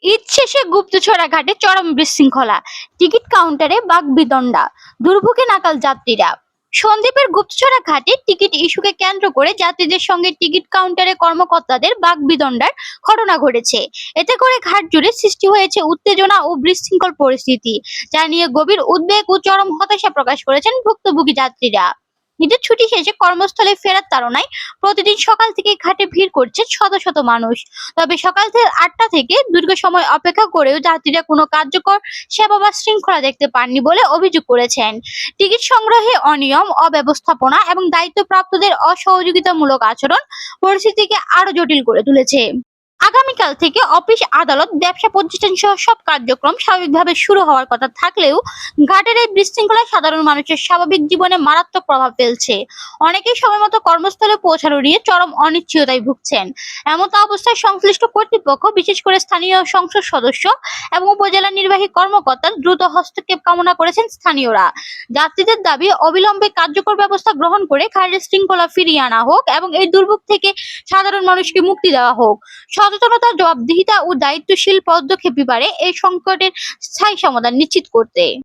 ঈদ শেষে গুপ্তছড়া ঘাটে চরম বিশৃঙ্খলা, টিকিট কাউন্টারে বাকবিতণ্ডা, দুর্ভোগে নাকাল যাত্রীরা। সন্দ্বীপের গুপ্তছড়া ঘাটে টিকিট ইস্যুকে কেন্দ্র করে যাত্রীদের সঙ্গে টিকিট কাউন্টারে কর্মকর্তাদের বাকবিতণ্ডার ঘটনা ঘটেছে। এতে করে ঘাট জুড়ে সৃষ্টি হয়েছে উত্তেজনা ও বিশৃঙ্খল পরিস্থিতি, যা নিয়ে গভীর উদ্বেগ ও চরম হতাশা প্রকাশ করেছেন ভুক্তভোগী যাত্রীরা। ঈদের ছুটি শেষে কর্মস্থলে ফেরার তাড়নায় প্রতিদিন সকাল থেকে ঘাটে ভিড় করছে শত শত মানুষ। তবে সকাল থেকে ৮টা থেকে দীর্ঘ সময় অপেক্ষা করেও যাত্রীরা কোনো কার্যকর সেবা বা শৃঙ্খলা দেখতে পাননি বলে অভিযোগ করেছেন। টিকিট সংগ্রহে অনিয়ম, অব্যবস্থাপনা এবং দায়িত্বপ্রাপ্তদের অসহযোগিতামূলক আচরণ পরিস্থিতিকে আরো জটিল করে তুলেছে। আগামীকাল থেকে অফিস, আদালত, ব্যবসা প্রতিষ্ঠান সহ সব কার্যক্রম স্বাভাবিকভাবে শুরু হওয়ার কথা থাকলেও ঘাটের এই বিশৃঙ্খলা সাধারণ মানুষের স্বাভাবিক জীবনে মারাত্মক প্রভাব ফেলছে। অনেকেই সময়মতো কর্মস্থলে পৌঁছানো নিয়ে চরম অনিশ্চয়তায় ভুগছেন। এমত অবস্থায় সংশ্লিষ্ট কর্তৃপক্ষ, বিশেষ করে স্থানীয় সংসদ সদস্য এবং উপজেলা নির্বাহী কর্মকর্তার দ্রুত হস্তক্ষেপ কামনা করেছেন স্থানীয়রা। যাত্রীদের দাবি, অবিলম্বে কার্যকর ব্যবস্থা গ্রহণ করে ঘাটের শৃঙ্খলা ফিরিয়ে আনা হোক এবং এই দুর্ভোগ থেকে সাধারণ মানুষকে মুক্তি দেওয়া হোক। সচেতনতা, জবাবদিহিতা ও দায়িত্বশীল পদক্ষেপই পারে এই সংকটের স্থায়ী সমাধান নিশ্চিত করতে।